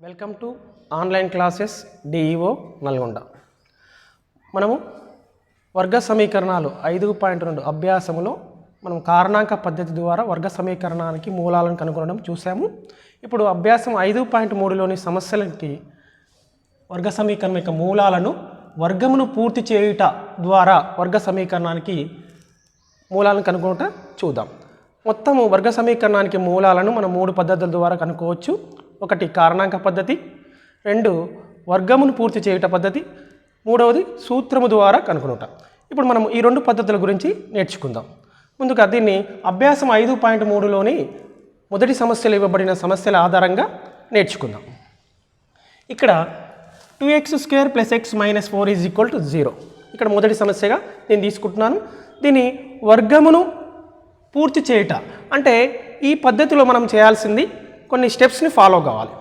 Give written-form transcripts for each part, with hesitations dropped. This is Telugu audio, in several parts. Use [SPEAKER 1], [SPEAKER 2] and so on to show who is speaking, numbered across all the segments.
[SPEAKER 1] Welcome to online classes DEO Nalgonda. మనము వర్గ సమీకరణాలు 5.2 అభ్యాసములో మనం కారణాంక పద్ధతి ద్వారా వర్గ సమీకరణానికి మూలాలను కనుగొనడం చూసాము. ఇప్పుడు అభ్యాసం 5.3లోని సమస్యలకి వర్గ సమీకరణం యొక్క మూలాలను వర్గమును పూర్తి చేయుట ద్వారా వర్గ సమీకరణానికి మూలాలను కనుగొనట చూద్దాం. మొత్తము వర్గ సమీకరణానికి మూలాలను మనం 3 పద్ధతుల ద్వారా కనుక్కోవచ్చు. ఒకటి కారణాంక పద్ధతి, 2 వర్గమును పూర్తి చేయుట పద్ధతి, 3వది సూత్రము ద్వారా కనుగొనుట. ఇప్పుడు మనం ఈ 2 పద్ధతుల గురించి నేర్చుకుందాం. ముందుగా దీన్ని అభ్యాసం 5.3లోని మొదటి సమస్యలు ఇవ్వబడిన సమస్యల ఆధారంగా నేర్చుకుందాం. ఇక్కడ 2x² + x - 4 = 0. ఇక్కడ మొదటి సమస్యగా నేను తీసుకుంటున్నాను. దీని వర్గమును పూర్తి చేయుట అంటే ఈ పద్ధతిలో మనం చేయాల్సింది కొన్ని స్టెప్స్ని ఫాలో కావాలి.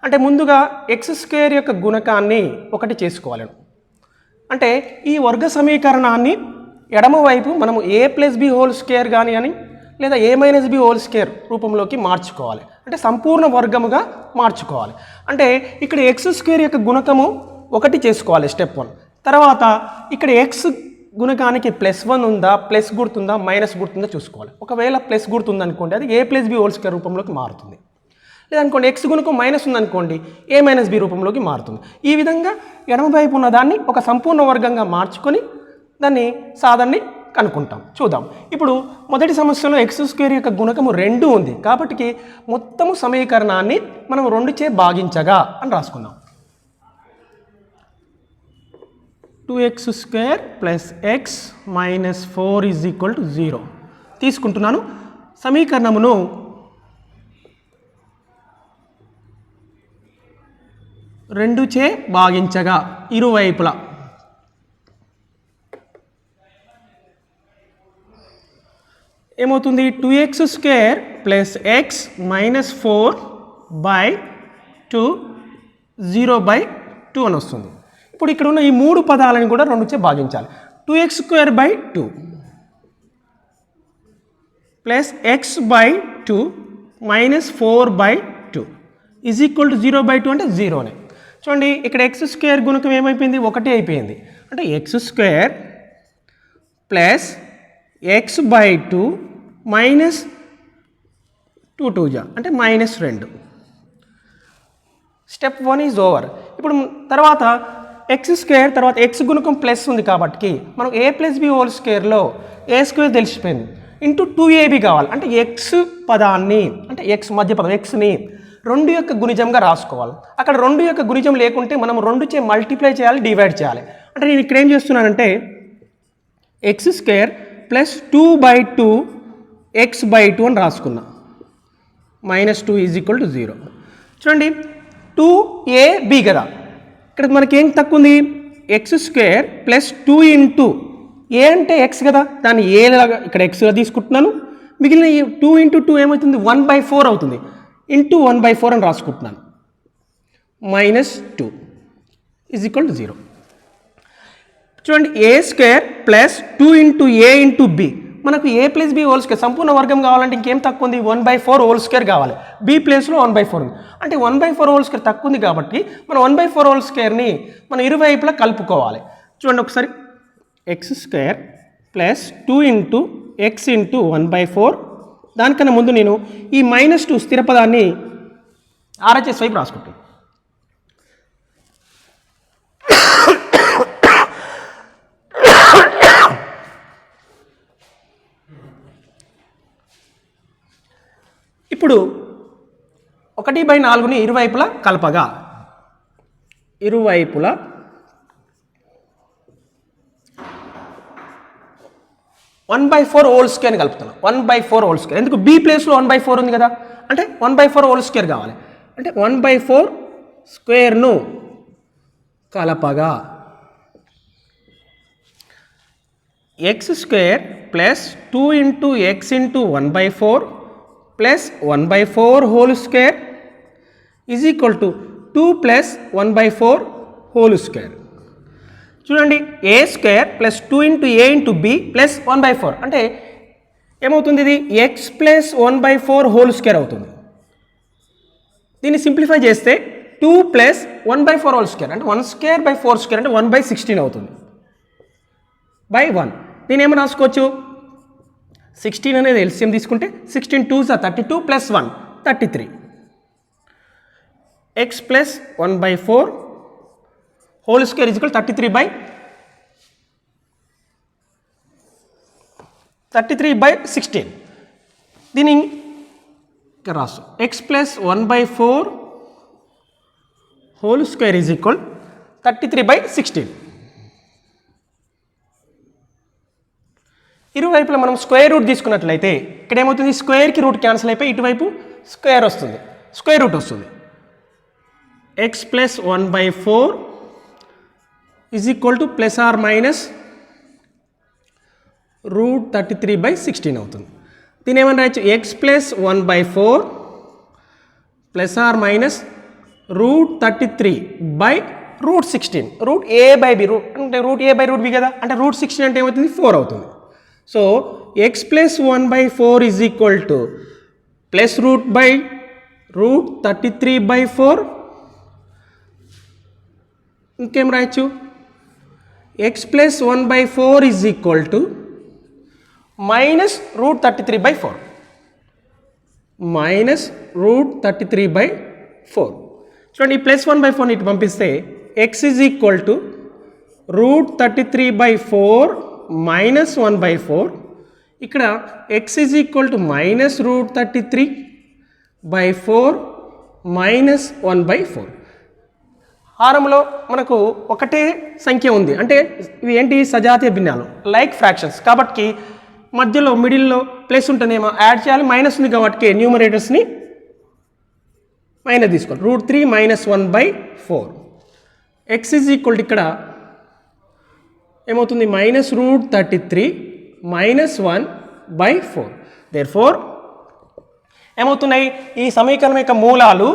[SPEAKER 1] అంటే ముందుగా x² యొక్క గుణకాన్ని 1 చేసుకోవాలి. అంటే ఈ వర్గ సమీకరణాన్ని ఎడమవైపు మనము a+b² కానీ అని లేదా a-b² రూపంలోకి మార్చుకోవాలి. అంటే సంపూర్ణ వర్గముగా మార్చుకోవాలి. అంటే ఇక్కడ x² యొక్క గుణకము 1 చేసుకోవాలి, స్టెప్ 1. తర్వాత ఇక్కడ x గుణకానికి +1 ఉందా, ప్లస్ గుర్తుందా, మైనస్ గుర్తుందా చూసుకోవాలి. ఒకవేళ ప్లస్ గుర్తుందనుకోండి, అది a+b² రూపంలోకి మారుతుంది. లేదనుకోండి x గుణకం మైనస్ ఉందనుకోండి, a-b రూపంలోకి మారుతుంది. ఈ విధంగా ఎడమవైపు ఉన్న దాన్ని ఒక సంపూర్ణ వర్గంగా మార్చుకొని దాన్ని సాధనని కనుక్కుంటాం. చూద్దాం. ఇప్పుడు మొదటి సమస్యలో x² యొక్క గుణకము 2 ఉంది కాబట్టి మొత్తము సమీకరణాన్ని మనం 2చే భాగించగా అని రాసుకుందాం. 2x² + x - 4 = 0 తీసుకుంటున్నాను. సమీకరణమును 2చే భాగించగా ఇరువైపులా ఏమవుతుంది? 2x² + x - 4/2 0/2 అని వస్తుంది. ఇప్పుడు ఇక్కడ ఉన్న ఈ 3 పదాలను కూడా 2చే భాగించాలి. 2x² + x/2 - 4/2 = 0/2 అంటే 0నే. చూడండి, ఇక్కడ x² గుణకం ఏమైపోయింది? 1 అయిపోయింది. అంటే x² + x/2 - 2 అంటే -2. Step 1 is over. ఇప్పుడు తర్వాత x² తర్వాత x గుణకం ప్లస్ ఉంది కాబట్టి మనం a+b² a² తెలిసిపోయింది. ఇంటూ 2ab కావాలి. అంటే x పదాన్ని అంటే x మధ్య పదం xని 2 యొక్క గుణిజంగా రాసుకోవాలి. అక్కడ 2 యొక్క గుణిజం లేకుంటే మనం 2చే మల్టిప్లై చేయాలి, డివైడ్ చేయాలి. అంటే నేను ఇక్కడ ఏం చేస్తున్నానంటే x² + 2/2 x/2 అని రాసుకున్నా. -2 = 0. చూడండి, 2ab కదా, ఇక్కడ మనకేం తక్కువ ఉంది? x² + 2 × a అంటే x కదా, దాన్ని a లాగా ఇక్కడ xగా తీసుకుంటున్నాను. మిగిలిన ఈ 2 × 2 ఏమవుతుంది? 1/4 అవుతుంది. ఇంటూ 1/4 అని రాసుకుంటున్నాను. -2 = 0. చూడండి, a² + 2 × a × b మనకు a+b² సంపూర్ణ వర్గం కావాలంటే ఇంకేం తక్కువ ఉంది? 1/4² కావాలి. b ప్లేస్లో 1/4 ఉంది. అంటే 1/4² తక్కువ ఉంది కాబట్టి మనం 1/4² మనం ఇరువైపులా కలుపుకోవాలి. చూడండి ఒకసారి, x² + 2 × x × 1/4. దానికన్నా ముందు నేను ఈ -2 స్థిర పదాన్ని RHS వైపు రాసుకుంటాను. ఇప్పుడు 1/4ని ఇరువైపులా కలపగా 1/4² అని కలుపుతున్నాం. 1/4². ఎందుకు? b ప్లేస్లో 1/4 ఉంది కదా, అంటే 1/4² కావాలి. అంటే 1/4² కలపగా x² + 2 × x × 1/4 + 1/4² = 2 + 1/4². చూడండి, a² + 2 × a × b + 1/4 అంటే ఏమవుతుంది? ఇది x + 1/4² అవుతుంది. దీన్ని సింప్లిఫై చేస్తే 2 ప్లస్ 1/4 హోల్ స్క్వేర్ అంటే 1/4 అంటే 1/16 అవుతుంది బై 1. దీని ఏమో రాసుకోవచ్చు 16 అనేది ఎల్సిఎం తీసుకుంటే 16 2s 32 plus 1 33 x plus 1/4 whole square is equal 33/16. దీని ఇక్కడ రాసు x plus 1/4 whole square is equal 33/16. ఇరువైపులా మనం స్క్వేర్ రూట్ తీసుకున్నట్లయితే ఇక్కడ ఏమవుతుంది స్క్వేర్కి రూట్ క్యాన్సిల్ అయిపోయి ఇటువైపు స్క్వేర్ వస్తుంది స్క్వేర్ రూట్ వస్తుంది. x plus 1/4 is equal to plus or minus root 33/16 అవుతుంది. దీని ఏమని రాయొచ్చు x plus 1/4 plus or minus root 33/16 root a by B root అంటే root a by root B కదా అంటే రూట్ 16 అంటే ఏమవుతుంది 4 అవుతుంది. So x plus 1/4 is equal to plus root by root 33/4 ఇంకేం రాయొచ్చు x plus 1/4 is equal to minus root 33/4 minus root 33/4. చూడండి ఈ ప్లస్ 1/4 ఇటు పంపిస్తే x is equal to root 33/4 minus 1/4 ఇక్కడ x is equal to minus root 33/4 minus 1/4. హారంలో మనకు ఒకటే సంఖ్య ఉంది అంటే ఇవి ఏంటి సజాతీయ భిన్నాలు లైక్ ఫ్రాక్షన్స్ కాబట్టి మధ్యలో మిడిల్లో ప్లస్ ఉంటేనేమో యాడ్ చేయాలి మైనస్ ఉంది కాబట్టి న్యూమరేటర్స్ని మైనస్ తీసుకోవాలి root 3 minus 1/4. X is equal to ఇక్కడ ఏమవుతుంది మైనస్ రూట్ 33 మైనస్ 1/4. దేర్ఫోర్ ఏమవుతున్నాయి ఈ సమీకరణం యొక్క మూలాలు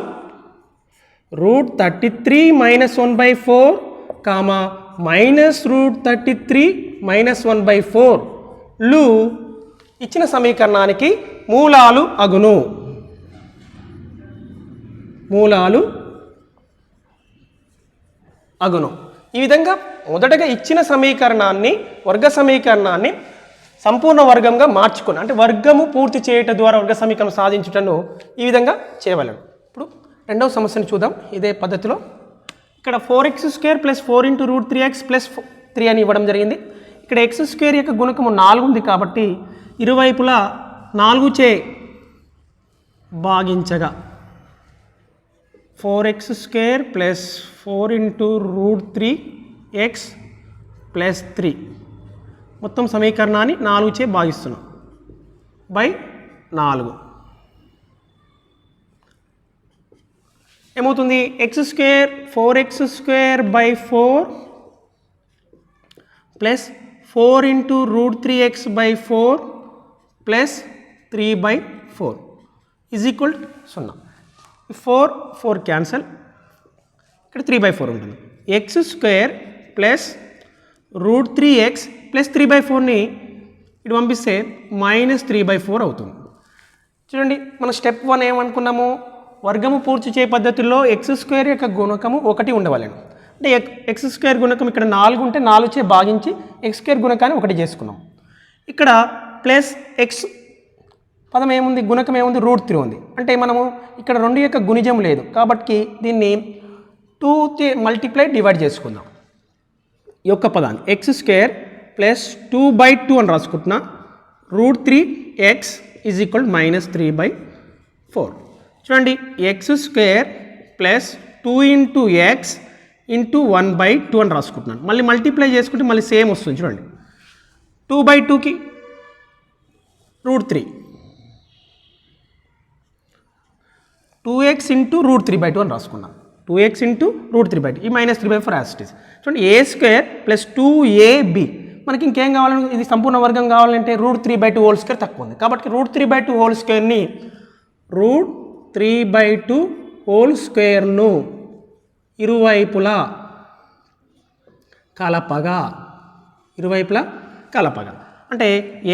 [SPEAKER 1] root 33 minus 1/4 comma minus root 33 minus 1/4 లు ఇచ్చిన సమీకరణానికి మూలాలు అగును. మూలాలు అగును. ఈ విధంగా మొదటగా ఇచ్చిన సమీకరణాన్ని వర్గ సమీకరణాన్ని సంపూర్ణ వర్గంగా మార్చుకుని అంటే వర్గము పూర్తి చేయటం ద్వారా వర్గ సమీకరణం సాధించుటను ఈ విధంగా చేయవలను. ఇప్పుడు రెండవ సమస్యను చూద్దాం. ఇదే పద్ధతిలో ఇక్కడ 4x² plus 4 into root 3x plus 3 అని ఇవ్వడం జరిగింది. ఇక్కడ x² యొక్క గుణకము 4 ఉంది కాబట్టి ఇరువైపులా 4చే భాగించగా 4x² plus 4 into root 3x plus 3 మొత్తం సమీకరణాన్ని 4చే భాగిస్తున్నాం బై 4 ఏమవుతుంది x² 4x² by 4 plus 4 into root 3x by 4 plus 3/4 is equal 0. 4 cancel ఇక్కడ 3/4 ఉంటుంది. x² plus root 3x plus 3/4ని ఇటు పంపిస్తే మైనస్ 3/4 అవుతుంది. చూడండి మన స్టెప్ 1 ఏమనుకున్నాము వర్గము పూర్తి చేయ పద్ధతుల్లో x² యొక్క గుణకము 1 ఉండవాలను అంటే x² గుణకం ఇక్కడ 4 ఉంటే 4చే భాగించి x² గుణకాన్ని 1 చేసుకున్నాం. ఇక్కడ ప్లస్ x పదం ఏముంది గుణకం ఏముంది రూట్ 3 ఉంది అంటే మనము ఇక్కడ 2 యొక్క గుణిజం లేదు కాబట్టి దీన్ని 2 మల్టిప్లై డివైడ్ చేసుకుందాం. ఈ యొక్క పదాన్ని x² ప్లస్ 2/2 అని రాసుకుంటున్నా root 3x is equal minus 3/4. చూడండి x² plus 2 into x into 1/2 అని రాసుకుంటున్నాను. మళ్ళీ మల్టిప్లై చేసుకుంటే మళ్ళీ సేమ్ వస్తుంది. చూడండి 2/2కి రూట్ 3 2x ఇంటూ రూట్ 3/2 అని రాసుకున్నాను. 2x ఇంటూ రూట్ 3/2 ఈ మైనస్ 3/4 యాజ్ ఇట్ ఈస్. చూడండి a² ప్లస్ 2ab మనకి ఇంకేం కావాలని ఇది సంపూర్ణ వర్గం కావాలంటే రూట్ 3/2 హోల్ స్క్వేర్ తక్కువ ఉంది కాబట్టి రూట్ 3/2 హోల్ స్క్వేర్ని రూట్ 3/2 హోల్ స్క్వేర్ను ఇరువైపులా కలపగా అంటే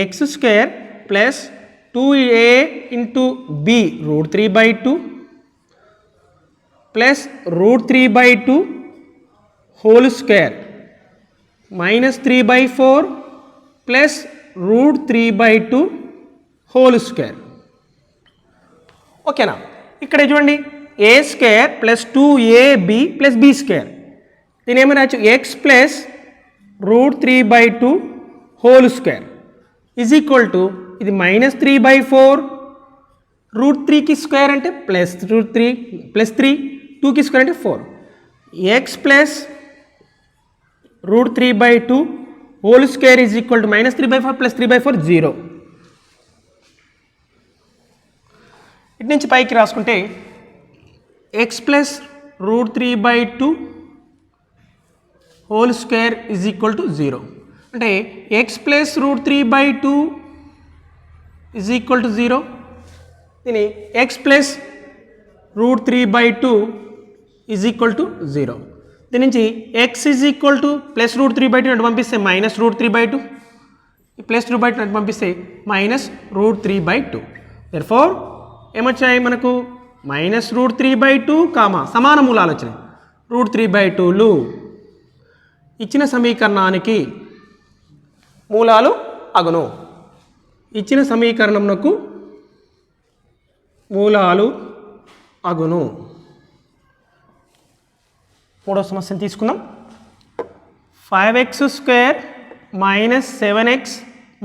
[SPEAKER 1] x² plus 2a into b root 3/2 plus √3/2 whole square minus 3/4 plus √3/2 whole square. ఓకేనా? ఇక్కడ చూడండి A square plus 2ab plus B square, దీని ఏమైనా రాయొచ్చు X plus √3/2 whole square is equal to ఇది మైనస్ 3/4 √3కి స్క్వేర్ అంటే ప్లస్ √3 ప్లస్ 3 2కి స్క్వేర్ అంటే 4 X plus √3/2 whole square is equal to minus 3/4 plus 3/4 0. ఇటు నుంచి పైకి రాసుకుంటే X plus √3/2 whole square is equal to 0. అంటే X plus √3/2 is equal to 0. దీని X plus √3/2 is equal to 0. దీని నుంచి X is equal to plus √3/2 అటు పంపిస్తే మైనస్ √3/2, ప్లస్ √3/2 అటు పంపిస్తే మైనస్ √3/2. దేర్ఫోర్ ఏమొచ్చాయి మనకు మైనస్ √3/2 సమాన మూలాలు వచ్చినాయి √3/2లు. ఇచ్చిన సమీకరణానికి మూలాలు అగును. ఇచ్చిన సమీకరణమునకు మూలాలు అగును. మూడో సమస్యను తీసుకుందాం. 5x² minus 7x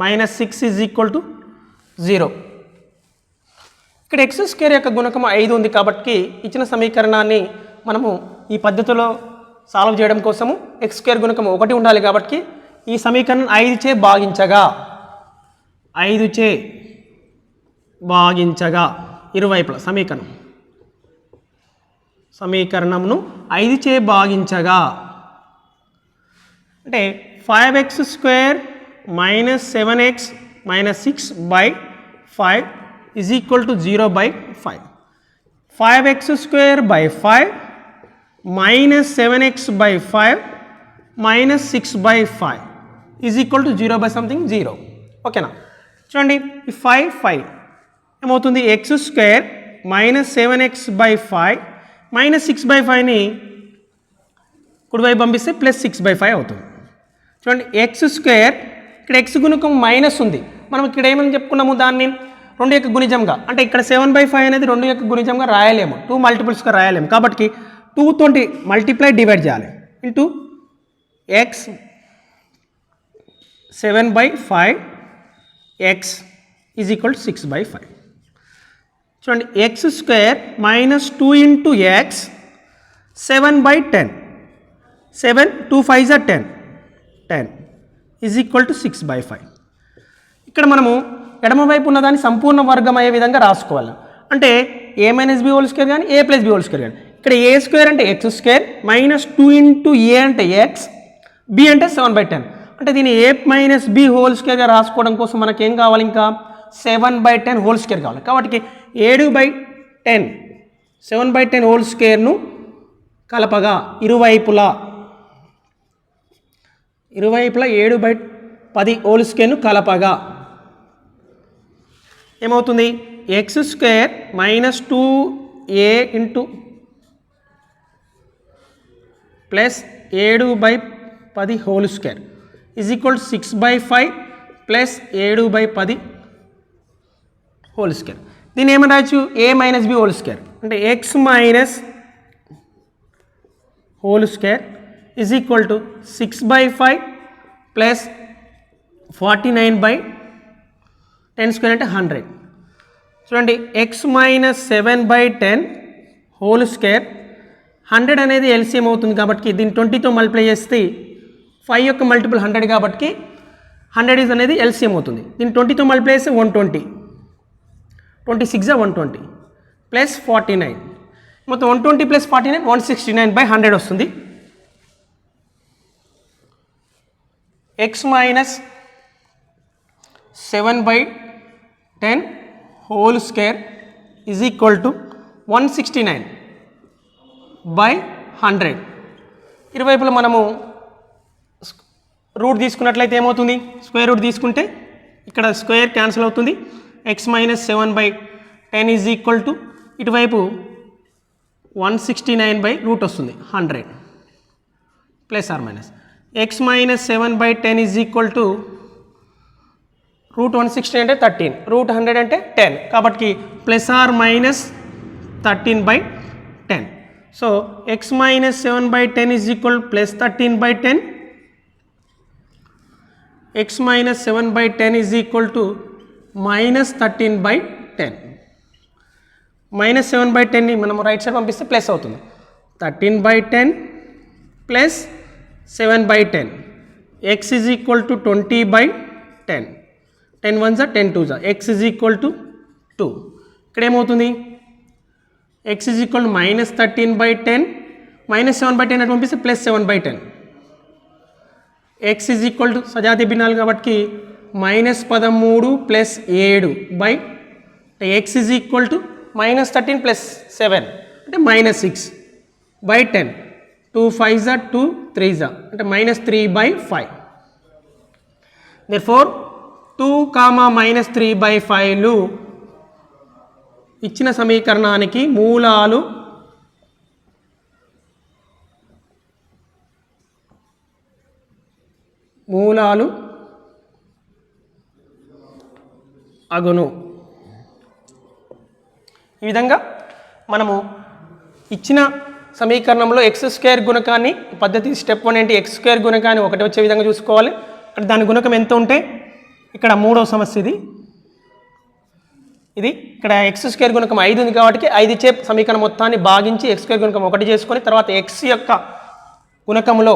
[SPEAKER 1] minus 6 is equal to 0. ఇక్కడ x² యొక్క గుణకం 5 ఉంది కాబట్టి ఇచ్చిన సమీకరణాన్ని మనము ఈ పద్ధతిలో సాల్వ్ చేయడం కోసము x² గుణకం 1 ఉండాలి కాబట్టి ఈ సమీకరణం 5చే భాగించగా ఇరువైపులా సమీకరణమును 5చే భాగించగా అంటే 5x² minus 7x minus 6/5 is equal to 0/5. 5x²/5 minus 7x/5 minus 6/5 is equal to 0/0. ఓకేనా? చూడండి ఈ 5 ఏమవుతుంది x² మైనస్ 7x/5 మైనస్ 6/5ని కుడివైపు పంపిస్తే ప్లస్ 6/5 అవుతుంది. చూడండి x² ఇక్కడ x గుణకం మైనస్ ఉంది, మనం ఇక్కడ ఏమని చెప్పుకున్నాము దాన్ని 2 యొక్క గుణిజంగా, అంటే ఇక్కడ 7/5 అనేది 2 యొక్క గుణిజంగా రాయలేము, 2 మల్టిపుల్స్గా రాయలేము కాబట్టి 2 మల్టిప్లై డివైడ్ చేయాలి into x 7/5 x is equal to 6/5. చూడండి x² minus 2 into x 7/10, 7 2 5 10 is equal to 6/5. ఇక్కడ మనము ఎడమవైపు ఉన్నదాన్ని సంపూర్ణ వర్గం అయ్యే విధంగా రాసుకోవాలి. అంటే a minus b whole square కానీ a plus b whole square కానీ, ఇక్కడ a² అంటే x² మైనస్ 2 ఇంటూ a అంటే x, b అంటే 7/10, అంటే దీన్ని a మైనస్ b హోల్ స్క్వేర్గా రాసుకోవడం కోసం మనకి ఏం కావాలి, ఇంకా 7/10 హోల్ స్క్వేర్ కావాలి. కాబట్టి 7/10 7/10 హోల్ స్క్వేర్ను కలపగా ఇరువైపులా 7/10 హోల్ స్క్వేర్ను కలపగా ఏమవుతుంది x² minus 2a into plus 7/10 whole square is equal 6/5 plus 7/10 whole square. దీన్ని ఏమని రాయొచ్చు a minus b whole square, అంటే x minus hole square is equal to 6/5 plus 49/10 square అంటే 100. చూడండి x మైనస్ 7/10 హోల్ స్క్వేర్ 100 అనేది ఎల్సిఎం అవుతుంది కాబట్టి దీన్ని 20తో మల్టిప్లై చేస్తే 5 యొక్క మల్టిపుల్ 100 కాబట్టి 100 ఈజ్ అనేది ఎల్సిఎం అవుతుంది. దీన్ని 20తో మల్టిప్లై చేస్తే 120, 26 120 ప్లస్ 49, మొత్తం 120 ప్లస్ 49 169/100 వస్తుంది. x minus 7/10 whole square is equal to 169/100. ఇరువైపులా మనము రూట్ తీసుకున్నట్లయితే ఏమవుతుంది, స్క్వేర్ రూట్ తీసుకుంటే ఇక్కడ స్క్వేర్ క్యాన్సిల్ అవుతుంది. x minus 7/10 is equal to ఇటువైపు 169 బై రూట్ వస్తుంది 100 plus or minus X minus 7/10 is equal to root 160 అంటే 13 రూట్ 100 అంటే 10 కాబట్టి plus or minus 13/10 so X minus 7/10 is equal plus 13/10 X minus 7/10 is equal to minus 13/10 minus 7/10ని మనం రైట్ సైడ్ పంపిస్తే ప్లస్ అవుతుంది 13/10 plus 7/10 X is equal to 20/10 10 1 జా 10 2 జా ఎక్స్ ఈజ్ ఈక్వల్ టు 2 ఇక్కడ ఏమవుతుంది X is equal to minus 13/10 minus 7/10 అని పంపిస్తే plus 7/10 X is equal to సజాతి భిన్నాలు కాబట్టి minus 13 plus 7 by X is equal to minus 13 plus 7 అంటే మైనస్ 6 బై 10 2 5 జా 2 3 జా అంటే మైనస్ 3/5 దేర్ఫోర్ 2, మైనస్ 3/5లు ఇచ్చిన సమీకరణానికి మూలాలు అగును ఈ విధంగా మనము ఇచ్చిన సమీకరణంలో x² గుణకాన్ని పద్ధతి స్టెప్ 1 ఏంటి x² గుణకాన్ని ఒకటి వచ్చే విధంగా చూసుకోవాలి అంటే దాని గుణకం ఎంత ఉంటే ఇక్కడ మూడవ సమస్య ఇది ఇక్కడ x² గుణకం 5 ఉంది కాబట్టి 5 ఇచ్చే సమీకరణం మొత్తాన్ని భాగించి x² గుణకం 1 చేసుకొని తర్వాత x యొక్క గుణకంలో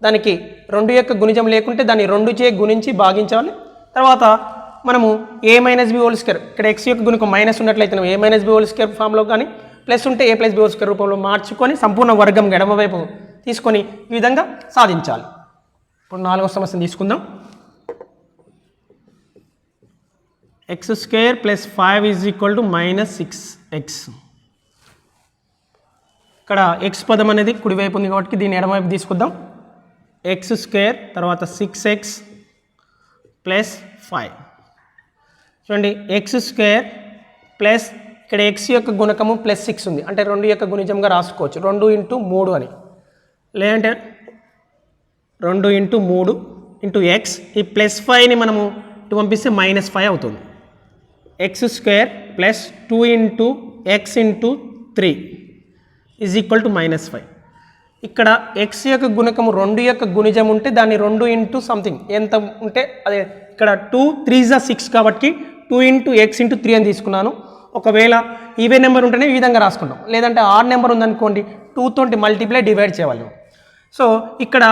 [SPEAKER 1] దానికి 2 యొక్క గుణిజం లేకుంటే దాన్ని 2 చే గుణించి భాగించాలి తర్వాత మనము a minus b whole square ఇక్కడ x యొక్క గుణకం మైనస్ ఉన్నట్లయితే a minus b whole square ఫామ్లో కానీ ప్లస్ ఉంటే a plus b whole square రూపంలో మార్చుకొని సంపూర్ణ వర్గం ఎడమ వైపు తీసుకొని ఈ విధంగా సాధించాలి ఇప్పుడు 4వ సమస్యను తీసుకుందాం x² plus 5 is equal to minus 6x ఇక్కడ x పదం అనేది కుడివైపు ఉంది కాబట్టి దీన్ని ఎడమవైపు తీసుకుందాం x² తర్వాత 6x ప్లస్ 5 చూడండి x² ప్లస్ ఇక్కడ x యొక్క గుణకము ప్లస్ 6 ఉంది అంటే 2 యొక్క గుణిజంగా రాసుకోవచ్చు 2 × 3 అని లేదంటే 2 × 3 × x ఈ ప్లస్ 5ని మనము ఇటు పంపిస్తే మైనస్ 5 అవుతుంది x² plus 2 × x × 3 is equal to minus 5 ఇక్కడ x యొక్క గుణకము 2 యొక్క గుణిజం ఉంటే దాన్ని 2 × సంథింగ్ ఎంత ఉంటే అదే ఇక్కడ 2 3 జా 6 కాబట్టి 2 × x × 3 అని తీసుకున్నాను ఒకవేళ ఈవెన్ నెంబర్ ఉంటేనే ఈ విధంగా రాసుకుంటాం లేదంటే ఆడ్ నెంబర్ ఉందనుకోండి 2 తోటి మల్టిప్లై డివైడ్ చేయాలి సో ఇక్కడ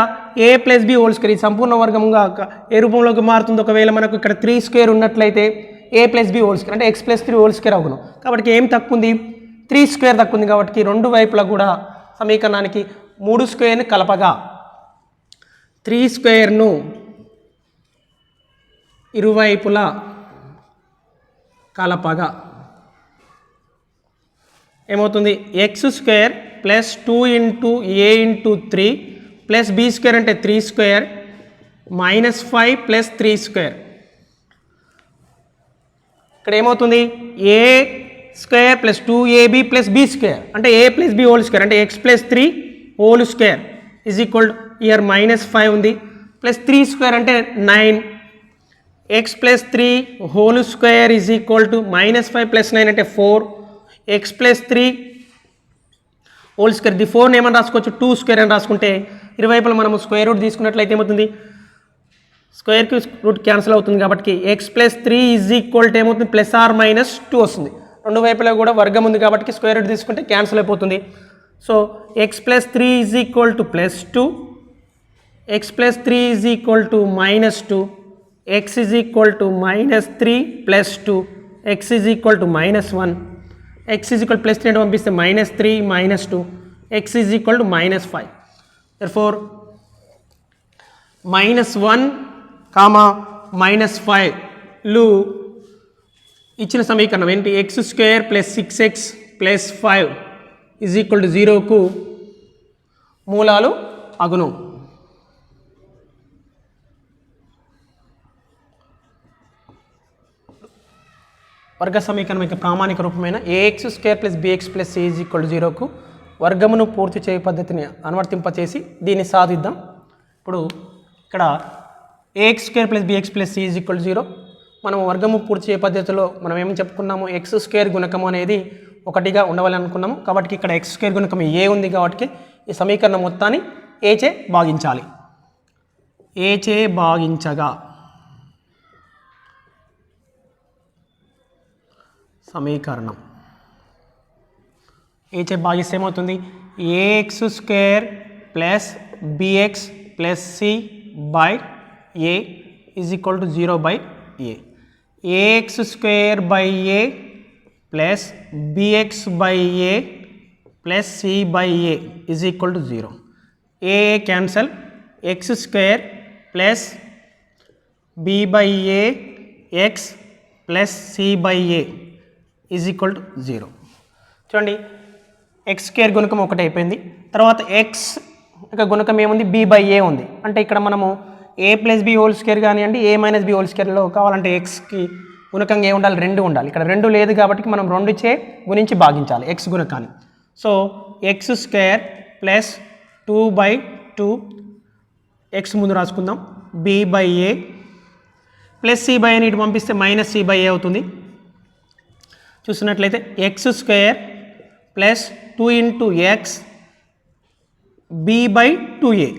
[SPEAKER 1] a plus b whole square ఈ సంపూర్ణ వర్గంగా ఏ రూపంలోకి మారుతుంది ఒకవేళ మనకు ఇక్కడ 3² ఉన్నట్లయితే a plus b whole square అంటే x ప్లస్ 3 హోల్ స్క్వేర్ అవును కాబట్టి ఏం తక్కువ ఉంది 3² తక్కువ ఉంది కాబట్టి రెండు వైపులా కూడా సమీకరణానికి 3² కలపగా 3² ఇరువైపులా కలపగా ఏమవుతుంది x² plus 2 × a × 3 plus b² అంటే 3² మైనస్ 5 ప్లస్ 3² ఇక్కడ ఏమవుతుంది a² plus 2ab plus b² అంటే a plus b whole square అంటే x plus 3 whole square is equal year minus 5 ఉంది ప్లస్ 3² అంటే 9 x plus 3 whole square is equal to minus 5 plus 9 అంటే 4 x plus 3 whole square the 4 ఏమని రాసుకోవచ్చు 2² అని రాసుకుంటే ఇరువైపులా మనము స్క్వేర్ రూట్ తీసుకున్నట్లయితే ఏమవుతుంది స్క్వేర్కి రూట్ క్యాన్సిల్ అవుతుంది కాబట్టి x plus 3 is equal to ఏమవుతుంది ప్లస్ ఆర్ మైనస్ 2 వస్తుంది రెండు వైపులా కూడా వర్గం ఉంది కాబట్టి స్క్వేర్ రూట్ తీసుకుంటే క్యాన్సిల్ అయిపోతుంది so x plus 3 is equal to plus 2 x plus 3 is equal to minus 2 x is equal to minus 3 plus 2 x is equal to minus 1 x is equal plus 3 అంటే పంపిస్తే minus 3 minus 2 x is equal to minus 5 therefore minus 1 minus 5లు ఇచ్చిన సమీకరణం ఏంటి x² plus 6x plus 5 is equal to 0కు మూలాలు అగును వర్గ సమీకరణం యొక్క ప్రామాణిక రూపమైన ax² plus bx plus c is equal to 0కు వర్గమును పూర్తి చేయ పద్ధతిని అనువర్తింపచేసి దీన్ని సాధిద్దాం. ఇప్పుడు ఇక్కడ ax square plus bx plus c is equal 0. మనం వర్గము పూర్తి చేయ పద్ధతిలో మనం ఏం చెప్పుకున్నాము, ఎక్స్ స్క్వేర్ గుణకము అనేది ఒకటిగా ఉండవాలని అనుకున్నాము. కాబట్టి ఇక్కడ ఎక్స్ స్క్వేర్ గుణకం ఏ ఉంది కాబట్టి ఈ సమీకరణం మొత్తాన్ని ఏ చే భాగించాలి. ఏ చే భాగించగా సమీకరణం ఏ చే భాగిస్తే ఏమవుతుంది, ax square plus bx plus C by a is equal to 0 by a. Ax square by A plus bx by A plus C by a is equal to 0. A cancel, x square plus B by a x plus C by a is equal to 0. చూడండి, ఎక్స్ స్క్వేర్ గుణకం ఒకటి అయిపోయింది. తర్వాత ఎక్స్ యొక్క గుణకం ఏముంది, బి బై ఏ ఉంది. అంటే ఇక్కడ మనము ఏ ప్లస్ బి హోల్ స్క్వేర్ కానివ్వండి, ఏ మైనస్ బి హోల్ స్క్వేర్లో కావాలంటే ఎక్స్కి గుణకంగా ఏ ఉండాలి, 2 ఉండాలి. ఇక్కడ 2 లేదు కాబట్టి మనం 2 చే గుణించి భాగించాలి ఎక్స్ గుణకాన్ని. So X square plus 2/2 X ముందు రాసుకుందాం, B by A plus C by ఏని ఇటు పంపిస్తే మైనస్ సి బై ఏ అవుతుంది. చూసినట్లయితే X square plus 2 into X B by 2a.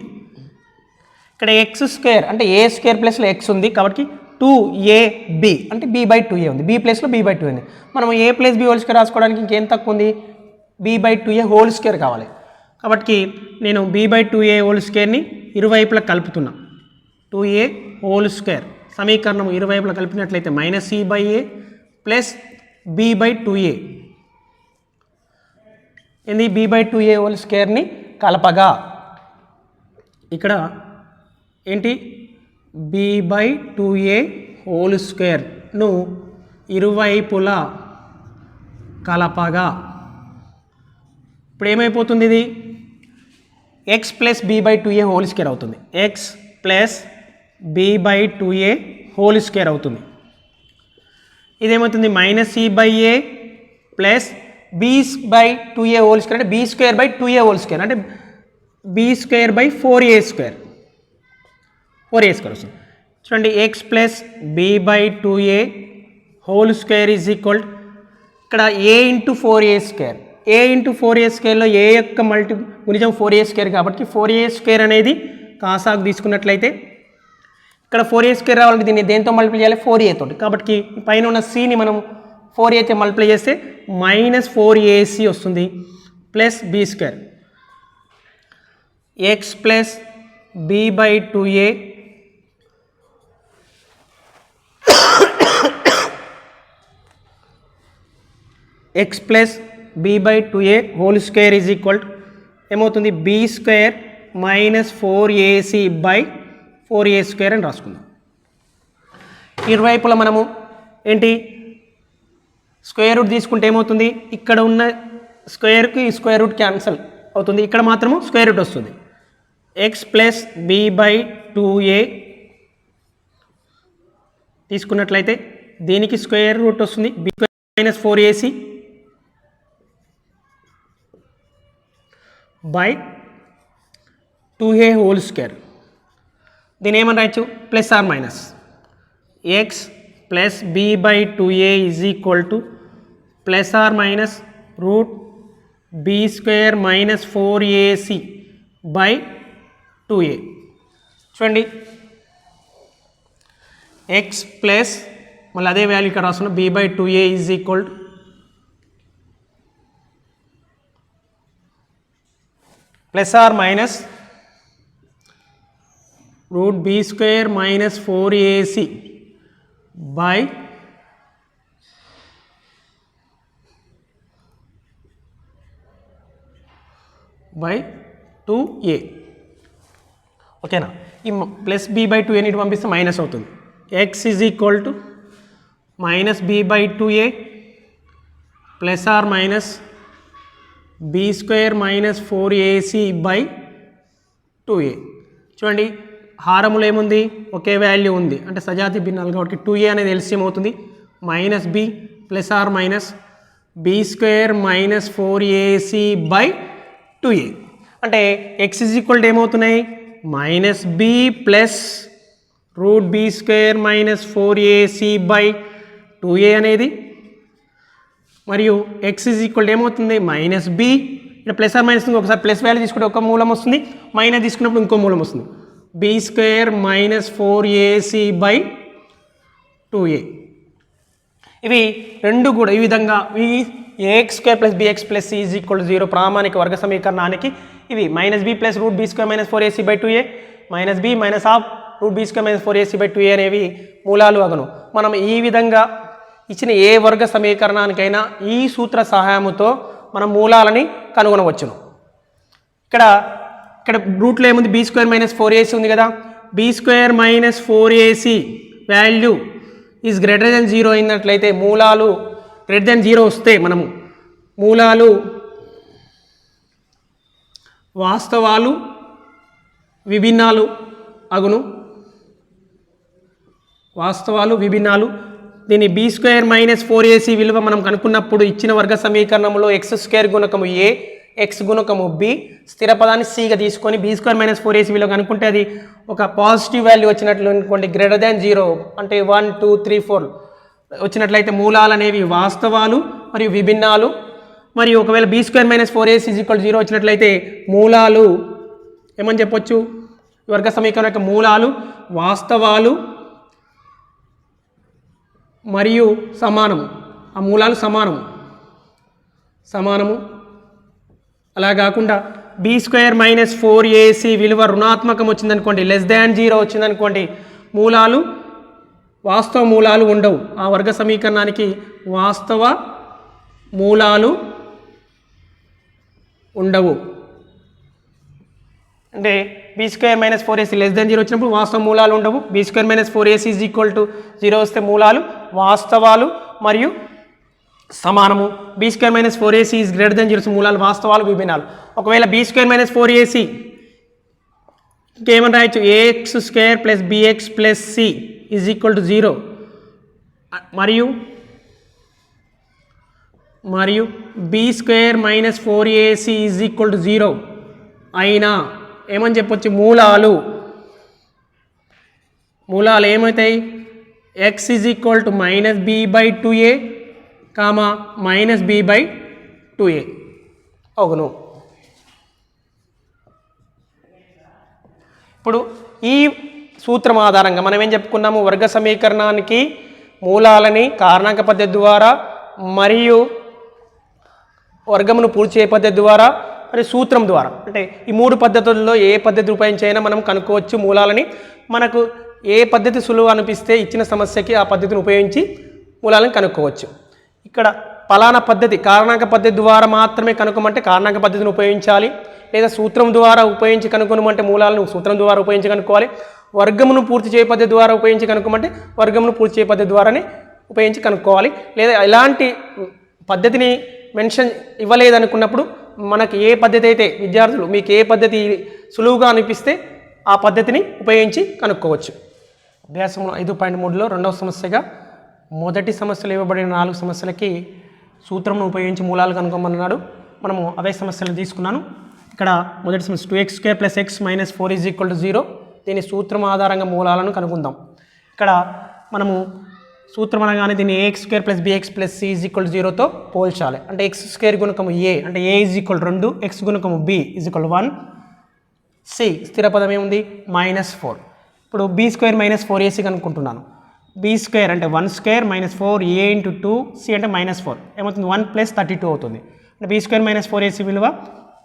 [SPEAKER 1] ఇక్కడ ఎక్స్ స్క్వేర్ అంటే ఏ స్క్వేర్ ప్లస్లో ఎక్స్ ఉంది కాబట్టి 2ab అంటే b బై 2a ఉంది, b ప్లస్లో b బై 2 ఉంది. మనం ఏ ప్లస్ బి హోల్ స్క్వేర్ రాసుకోవడానికి ఇంకేం తక్కువ ఉంది, b by 2a whole square కావాలి. కాబట్టి నేను b బై 2a హోల్ స్క్వేర్ని ఇరువైపులా కలుపుతున్నా. 2a హోల్ స్క్వేర్ సమీకరణం ఇరువైపులా కలిపినట్లయితే minus C by A plus b by 2a. ఏంది, b బై 2a హోల్ స్క్వేర్ని కలపగా ఇక్కడ ఏంటి, b బై 2a హోల్ స్క్వేర్ను ఇరువైపులా కలపగా ఇప్పుడు ఏమైపోతుంది, ఇది X plus B by 2a whole square అవుతుంది. X plus B by 2a whole square అవుతుంది. ఇదేమవుతుంది, minus C by A plus B by 2a whole square అంటే B square by 2a whole square అంటే B square by 4a square వస్తుంది. చూడండి, X plus B by 2a whole square is equal ఇక్కడ A into 4a square. A into 4a స్క్వేర్లో ఏ యొక్క గుణిజం 4a స్క్వేర్ కాబట్టి 4a స్క్వేర్ అనేది కాసాకు తీసుకున్నట్లయితే ఇక్కడ 4a స్క్వేర్ రావాలంటే దీన్ని దేంతో మల్టిప్లై చేయాలి, 4a తోటి. కాబట్టి పైన ఉన్న సిని మనం 4a తో మల్టిప్లై చేస్తే మైనస్ 4ac వస్తుంది plus B square. X plus B by 2a X plus B by 2a whole square is equal ఏమవుతుంది, B square minus 4ac by 4a square అని రాసుకుందాం. ఇరువైపులా మనము ఏంటి స్క్వేర్ రూట్ తీసుకుంటే ఏమవుతుంది, ఇక్కడ ఉన్న స్క్వేర్కి ఈ స్క్వేర్ రూట్ క్యాన్సల్ అవుతుంది, ఇక్కడ మాత్రము స్క్వేర్ రూట్ వస్తుంది. X plus B by 2a తీసుకున్నట్లయితే దీనికి స్క్వేర్ రూట్ వస్తుంది, B square minus 4ac by 2a whole square. దీని ఏమని రాయొచ్చు, plus or minus X plus B by 2a is equal to plus or minus root B square minus 4ac by 2a. చూడండి, ఎక్స్ ప్లస్ మళ్ళీ అదే వాల్యూ ఇక్కడ రాస్తున్నాం, B by 2a is equal to plus or minus root B square minus 4ac by 2a. ఓకేనా, ఈ ప్లస్ బి బై 2a ఇటు పంపిస్తే మైనస్ అవుతుంది. X is equal to minus b by 2a plus or minus B square minus 4ac by 2a. చూడండి, హారములో ఏముంది, ఒకే వాల్యూ ఉంది అంటే సజాతి భిన్నాలు కాబట్టి 2a అనేది ఎల్సిఎం అవుతుంది. Minus B plus or minus B square minus 4ac by 2a అంటే x ఈజ్ ఈక్వల్ టు ఏమవుతున్నాయి minus B plus root B square minus 4ac by 2a అనేది మరియు x ఈజ్ ఈక్వల్ టు ఏమవుతుంది మైనస్ బి ఇక్కడ ప్లస్ ఆర్ మైనస్ ఒకసారి ప్లస్ వాల్యూ తీసుకుంటే ఒక మూలం వస్తుంది మైనస్ తీసుకున్నప్పుడు ఇంకో మూలం వస్తుంది B square minus 4ac by 2a ఇవి రెండు కూడా ఈ విధంగా ఇవి ax square plus bx plus c is equal to 0 ప్రామాణిక వర్గ సమీకరణానికి ఇవి minus B plus root B square minus 4ac by 2a minus b minus half root B square minus 4ac by 2a అనేవి మూలాలు అగను మనం ఈ విధంగా ఇచ్చిన ఏ వర్గ సమీకరణానికైనా ఈ సూత్ర సహాయంతో మనం మూలాలని కనుగొనవచ్చును ఇక్కడ రూట్లో ఏముంది బి స్క్వేర్ మైనస్ 4ac ఉంది కదా b square minus 4ac value is greater than 0 అయినట్లయితే మూలాలు గ్రేటర్ దెన్ 0 వస్తే మనము మూలాలు వాస్తవాలు విభిన్నాలు అగును వాస్తవాలు విభిన్నాలు దీని బి స్క్వేర్ మైనస్ 4ac విలువ మనం కనుక్కున్నప్పుడు ఇచ్చిన వర్గ సమీకరణంలో ఎక్స్ స్క్వేర్ గుణకము ఏ ఎక్స్ గుణకము బి స్థిర పదాన్ని సిగా తీసుకొని బి స్క్వేర్ మైనస్ 4ac విలువ కనుక్కుంటే అది ఒక పాజిటివ్ వాల్యూ వచ్చినట్లు అనుకోండి గ్రేటర్ దాన్ 0 అంటే 1 2 3 4 వచ్చినట్లయితే మూలాలు అనేవి వాస్తవాలు మరియు విభిన్నాలు మరియు ఒకవేళ b square minus 4ac is equal 0 వచ్చినట్లయితే మూలాలు ఏమని చెప్పొచ్చు వర్గ సమీకరణం యొక్క మూలాలు వాస్తవాలు మరియు సమానము ఆ మూలాలు సమానము అలా కాకుండా బి స్క్వేర్ మైనస్ 4ac విలువ రుణాత్మకం వచ్చిందనుకోండి లెస్ దాన్ 0 వచ్చిందనుకోండి మూలాలు వాస్తవ మూలాలు ఉండవు ఆ వర్గ సమీకరణానికి వాస్తవ మూలాలు ఉండవు అంటే B square minus 4ac less than 0 వచ్చినప్పుడు వాస్తవ మూలాలు ఉండవు b square minus 4ac is equal to 0 వస్తే మూలాలు వాస్తవాలు మరియు సమానము b square minus 4ac is greater than 0 మూలాలు వాస్తవాలు విభిన్నాలు ఒకవేళ బి స్క్వేర్ మైనస్ 4ac ఇంకేమని రాయొచ్చు ax square plus bx plus c is equal to 0 మరియు b square minus 4ac is equal to 0 అయినా ఏమని చెప్పొచ్చు మూలాలు ఏమవుతాయి x is equal to minus b by 2a comma minus b by 2a అవును ఇప్పుడు ఈ సూత్రం ఆధారంగా మనం ఏం చెప్పుకున్నాము వర్గ సమీకరణానికి మూలాలని కారణాంక పద్ధతి ద్వారా మరియు వర్గమును పూర్తి చేయ పద్ధతి ద్వారా మరి సూత్రం ద్వారా అంటే ఈ మూడు పద్ధతుల్లో ఏ పద్ధతి ఉపయోగించైనా మనం కనుక్కోవచ్చు మూలాలని మనకు ఏ పద్ధతి సులువు అనిపిస్తే ఇచ్చిన సమస్యకి ఆ పద్ధతిని ఉపయోగించి మూలాలను కనుక్కోవచ్చు ఇక్కడ పలానా పద్ధతి కారణాంక పద్ధతి ద్వారా మాత్రమే కనుక్కోమంటే కారణాంక పద్ధతిని ఉపయోగించాలి లేదా సూత్రం ద్వారా ఉపయోగించి కనుక్కోమంటే మూలాలను సూత్రం ద్వారా ఉపయోగించి కనుక్కోవాలి వర్గమును పూర్తి చేయ పద్ధతి ద్వారా ఉపయోగించి కనుక్కోమంటే వర్గమును పూర్తి చేయ పద్ధతి ద్వారానే ఉపయోగించి కనుక్కోవాలి లేదా ఎలాంటి పద్ధతిని మెన్షన్ ఇవ్వలేదనుకున్నప్పుడు మనకి ఏ పద్ధతి అయితే విద్యార్థులు మీకు ఏ పద్ధతి సులువుగా అనిపిస్తే ఆ పద్ధతిని ఉపయోగించి కనుక్కోవచ్చు అభ్యాసంలో 5.3లో రెండవ సమస్యగా మొదటి సమస్యలు ఇవ్వబడిన 4 సమస్యలకి సూత్రంను ఉపయోగించి మూలాలు కనుక్కోమన్నాడు మనము అవే సమస్యలు తీసుకున్నాను ఇక్కడ మొదటి సమస్య 2x square plus x minus 4 is equal to 0 దీని సూత్రం ఆధారంగా మూలాలను కనుక్కుందాం ఇక్కడ మనము సూత్రం అనగానే దీన్ని ax square plus bx plus c is equal 0తో పోల్చాలి అంటే x స్క్వేర్ గుణకము a అంటే a ఈజ్ ఈక్వల్ 2 x గుణకము b ఈజ్ ఈక్వల్ 1 c స్థిర పదం ఏముంది -4 ఇప్పుడు b స్క్వేర్ మైనస్ 4ac కనుక్కుంటున్నాను b స్క్వేర్ అంటే 1 square minus 4a into 2 c అంటే -4 ఏమవుతుంది 1 ప్లస్ 32 అవుతుంది అంటే b స్క్వేర్ మైనస్ 4ac విలువ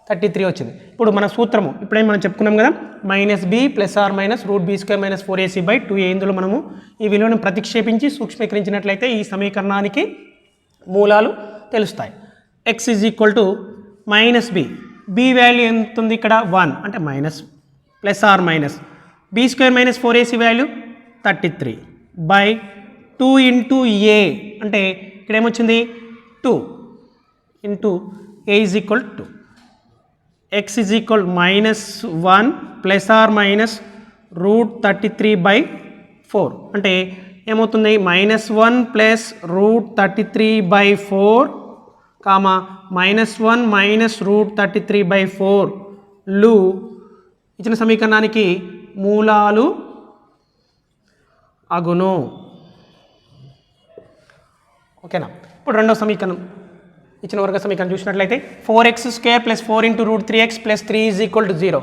[SPEAKER 1] 33 వచ్చింది ఇప్పుడు మన సూత్రము ఇప్పుడే మనం చెప్పుకున్నాం కదా minus B plus or minus root B square minus 4ac by 2a ఇందులో మనము ఈ విలువను ప్రతిక్షేపించి సూక్ష్మీకరించినట్లయితే ఈ సమీకరణానికి మూలాలు తెలుస్తాయి x is equal to minus B value ఎంత ఉంది ఇక్కడ 1 అంటే minus plus or minus B square minus 4ac value 33 by 2 into A అంటే ఇక్కడ ఏమొచ్చింది 2 into a is equal 2 x is equal -1 plus or minus root 33 by 4 అంటే ఏమవుతుంది -1 plus root 33 by 4 comma -1 minus √33/4లు ఇచ్చిన సమీకరణానికి మూలాలు అగును. ఓకేనా. ఇప్పుడు రెండవ సమీకరణం ఇచ్చిన వర్గ సమీకరణం చూసినట్లయితే 4x² + 4 × √3x + 3 = 0.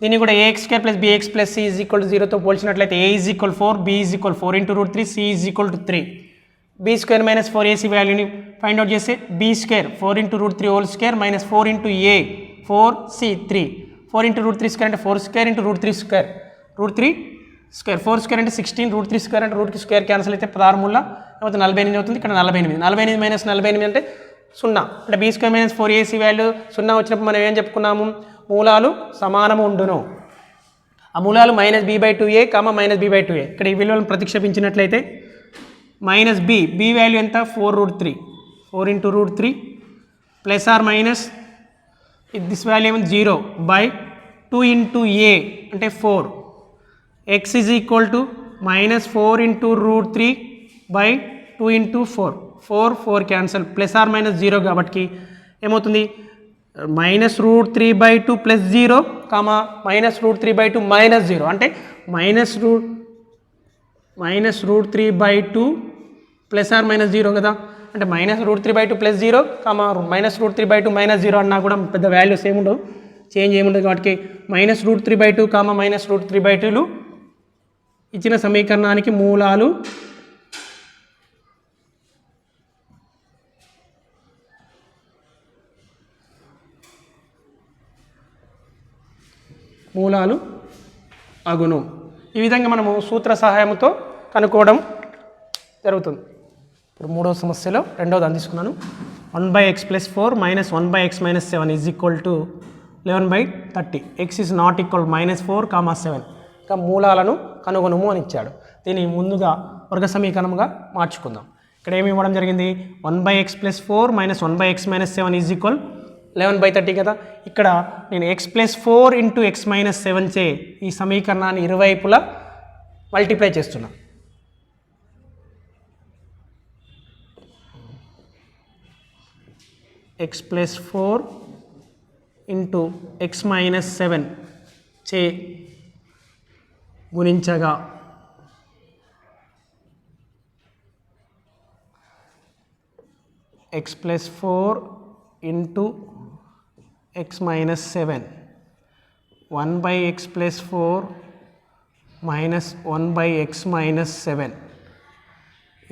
[SPEAKER 1] దీన్ని కూడా ax² + bx + c = 0తో పోల్చినట్లయితే a = 4, b = 4 × √3, c = 3. b² - 4ac వాల్యూని ఫైండ్ అవుట్ చేస్తే b² 4 × √3² - 4 × a 4c 3. 4 × √3² అంటే 4² × √3². √3² 4² అంటే 16, √3² అంటే √2 క్యాన్సిల్ అయితే 16 మూల 48 అవుతుంది. ఇక్కడ 48 - 48 అంటే 0. అంటే b² - 4ac వాల్యూ 0 వచ్చినప్పుడు మనం ఏం చెప్పుకున్నాము, మూలాలు సమానము ఉండును. ఆ మూలాలు -b/2a, -b/2a. ఇక్కడ ఈ విలువలను ప్రతిక్షేపించినట్లయితే -b వాల్యూ ఎంత 4√3, 4 × √3 ± దిస్ వాల్యూ ఏమో 0/2 × a అంటే 4. x = -4 × √3/2 × 4 క్యాన్సల్ ±0 కాబట్టి ఏమవుతుంది -√3/2 + 0, -√3/2 - 0 అంటే -√3/2 ±0 కదా. అంటే -√3/2 + 0, -√3/2 - 0 అన్నా కూడా పెద్ద వాల్యూస్ ఏముండవు, చేంజ్ ఏముండదు. కాబట్టి -√3/2, -√3/2లు ఇచ్చిన సమీకరణానికి మూలాలు అగును. ఈ విధంగా మనము సూత్ర సహాయంతో కనుక్కోవడం జరుగుతుంది. ఇప్పుడు మూడవ సమస్యలో రెండవది అందిస్తున్నాను. 1/x + 4 - 1/x - 7 = 11/30. x is not equal -4, 7. ఇంకా మూలాలను కనుగొనుము అని ఇచ్చాడు. దీన్ని ముందుగా వర్గ సమీకరణంగా మార్చుకుందాం. ఇక్కడ ఏమి ఇవ్వడం జరిగింది, 1/x + 4 - 1/x - 7 = 11/30 కదా. ఇక్కడ నేను x + 4 × x - 7 చే ఈ సమీకరణాన్ని ఇరువైపులా మల్టిప్లై చేస్తున్నా. x + 4 × x - 7 చే గుణించగా x + 4 × x - 7 1/x + 4 - 1/x - 7 =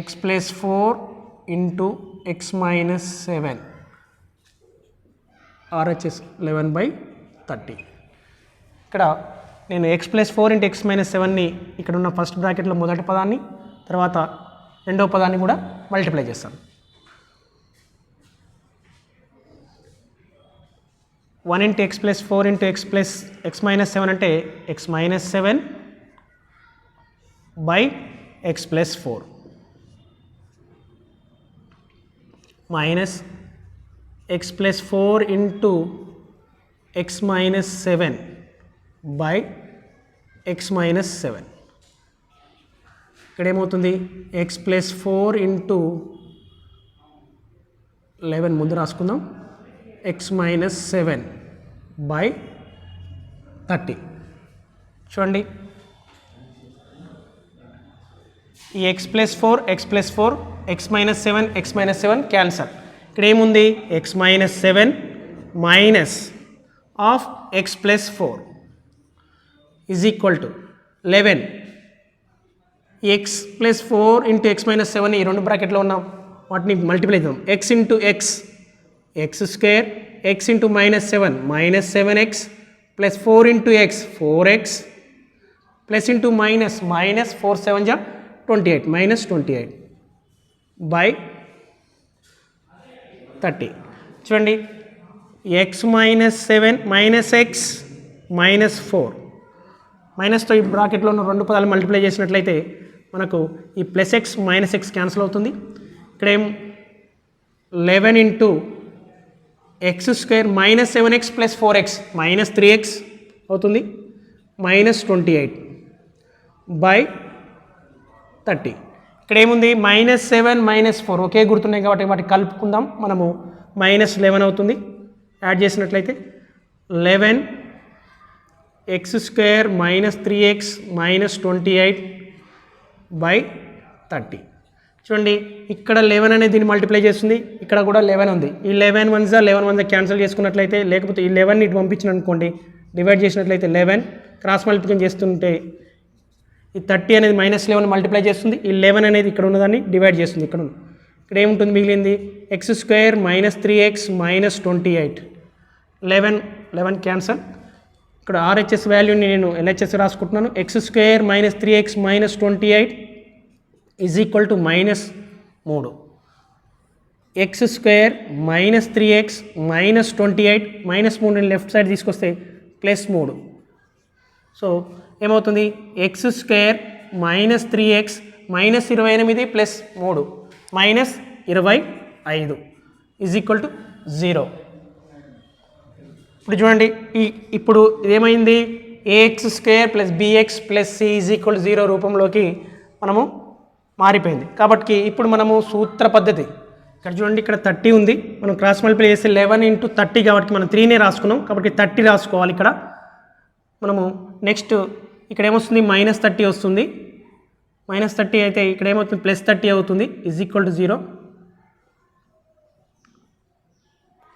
[SPEAKER 1] x + 4 × x - 7 RHS 11/30. ఇక్కడ నేను x + 4 × x - 7ని ఇక్కడ ఉన్న ఫస్ట్ బ్రాకెట్లో మొదటి పదాన్ని, తర్వాత రెండవ పదాన్ని కూడా మల్టిప్లై చేస్తాను. 1 × x + 4 × x + x - 7 అంటే x - 7/x + 4 minus x + 4 × x - 7/x - 7. ఇక్కడ ఏమవుతుంది, x + 4 × 11 ముందు రాసుకుందాం, x - 7/30. చూడండి, ఈ x + 4 x + 4 x - 7 x - 7 cancel. ఇక్కడ ఏముంది, x - 7 minus of x + 4 = 11. x + 4 × x - 7 ఈ రెండు బ్రాకెట్లో ఉన్నాం, వాటిని మల్టిప్లై చేద్దాం. x × x x², x × -7 -7x + 4 × x 4x plus into minus 4 7 జా 28 -28/30. చూడండి, x - 7 - x -4 మైనస్తో ఈ బ్రాకెట్లో ఉన్న రెండు పదాలు మల్టిప్లై చేసినట్లయితే మనకు ఈ +x - x క్యాన్సిల్ అవుతుంది. ఇక్కడ ఏం 11 × x² -7x + 4x -3x అవుతుంది, -28/30. ఇక్కడ ఏముంది -7 -4 ఒకే గుర్తున్నాయి కాబట్టి వాటికి కలుపుకుందాం. మనము -11 అవుతుంది. యాడ్ చేసినట్లయితే 11 x² - 3x - 28 / 30. చూడండి ఇక్కడ 11 అనేది దీన్ని మల్టిప్లై చేస్తుంది, ఇక్కడ కూడా 11 ఉంది. ఈ 11 1 క్యాన్సిల్ చేసుకున్నట్లయితే, లేకపోతే ఈ 11 ఇటు పంపించిన అనుకోండి, డివైడ్ చేసినట్లయితే 11 క్రాస్ మల్టిప్లికేషన్ చేస్తుంటే ఈ 30 అనేది -11 మల్టిప్లై చేస్తుంది, ఈ 11 అనేది ఇక్కడ ఉన్నదాన్ని డివైడ్ చేస్తుంది. ఇక్కడ ఏముంటుంది మిగిలింది x² - 3x - 28 11 క్యాన్సల్. ఇక్కడ RHS వాల్యూని నేను LHS రాసుకుంటున్నాను. x² - 3x - 28 is equal to -3. x² - 3x - 28 -3 left side తీసుకొస్తే +3. సో ఏమవుతుంది x² - 3x - 28 + 3 -25 is equal to 0. ఇప్పుడు చూడండి ఇప్పుడు ఇదేమైంది ax² + bx + c is equal 0 రూపంలోకి మనము మారిపోయింది. కాబట్టి ఇప్పుడు మనము సూత్ర పద్ధతి, ఇక్కడ చూడండి ఇక్కడ 30 ఉంది, మనం క్రాస్ మల్టిప్లై చేస్తే 11 × 30 కాబట్టి మనం 3నే రాసుకున్నాం కాబట్టి 30 రాసుకోవాలి. ఇక్కడ మనము నెక్స్ట్ ఇక్కడ ఏమొస్తుంది -30 వస్తుంది. -30 అయితే ఇక్కడ ఏమవుతుంది +30 అవుతుంది ఈజ్ ఈక్వల్ టు 0.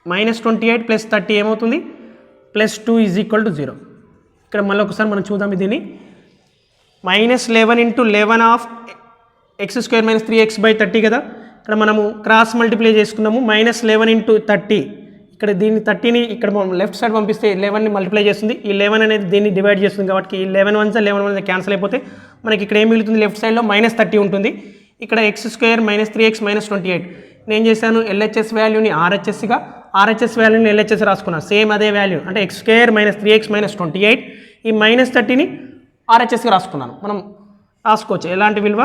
[SPEAKER 1] -28 + 30 ఏమవుతుంది +2 ఈజ్ ఈక్వల్ టు 0. ఇక్కడ మళ్ళీ ఒకసారి మనం చూద్దాం దీన్ని. -11 × 11 ఆఫ్ x² - 3x / 30 కదా, ఇక్కడ మనము క్రాస్ మల్టిప్లై చేసుకున్నాము. -11 × 30 ఇక్కడ దీన్ని 30ని ఇక్కడ మనం లెఫ్ట్ సైడ్ పంపిస్తే 11ని మల్టిప్లై చేస్తుంది. ఈ 11 అనేది దీన్ని డివైడ్ చేస్తుంది కాబట్టి ఈ 11 1 క్యాన్సిల్ అయిపోతే మనకి ఇక్కడ ఏం మిగులుతుంది లెఫ్ట్ సైడ్లో -30 ఉంటుంది. ఇక్కడ x² - 3x - 28 నేను చేశాను LHS వాల్యూని RHSగా, RHS వాల్యూని LHS రాసుకున్నాను. సేమ్ అదే వాల్యూ అంటే x² - 3x - 28 ఈ -30ని RHSగా రాసుకున్నాను. మనం రాసుకోవచ్చు, ఎలాంటి విలువ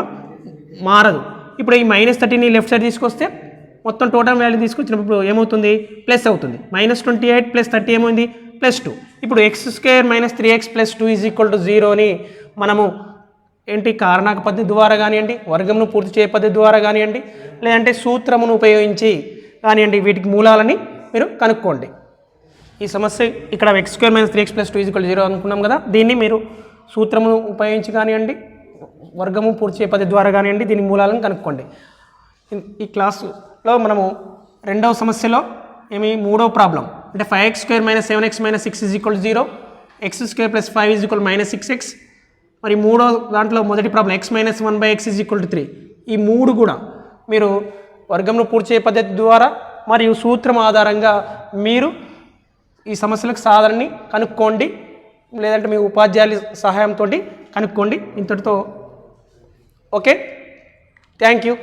[SPEAKER 1] మారదు. ఇప్పుడు ఈ -30ని లెఫ్ట్ సైడ్ తీసుకొస్తే మొత్తం టోటల్ వాల్యూ తీసుకొచ్చినప్పుడు ఏమవుతుంది ప్లస్ అవుతుంది. -28 + 30 ఏమైంది +2. ఇప్పుడు x² - 3x + 2 is equal to 0ని మనము ఏంటి కారణాంక పద్ధతి ద్వారా కానివ్వండి, వర్గమును పూర్తి చేయ పద్ధతి ద్వారా కానివ్వండి, లేదంటే సూత్రమును ఉపయోగించి కానివ్వండి, వీటికి మూలాలని మీరు కనుక్కోండి. ఈ సమస్య ఇక్కడ x² - 3x + 2 is equal to 0 అనుకున్నాం కదా, దీన్ని మీరు సూత్రమును ఉపయోగించి కానివ్వండి, వర్గము పూర్తి చేయ పద్ధతి ద్వారా కానివ్వండి, దీని మూలాలను కనుక్కోండి. ఈ క్లాసులో మనము రెండవ సమస్యలో మూడవ ప్రాబ్లం అంటే 5x² - 7x - 6 is equal to 0, x² + 5 is equal -6x. మరి మూడో దాంట్లో మొదటి problem x - 1/x is equal to 3. ఈ మూడు కూడా మీరు వర్గంను పూర్తి చేయ పద్ధతి ద్వారా మరియు సూత్రం ఆధారంగా మీరు ఈ సమస్యలకు సాధనని కనుక్కోండి, లేదంటే మీ ఉపాధ్యాయుల సహాయంతో కనుక్కోండి. ఇంతటితో ఓకే, థ్యాంక్ యూ.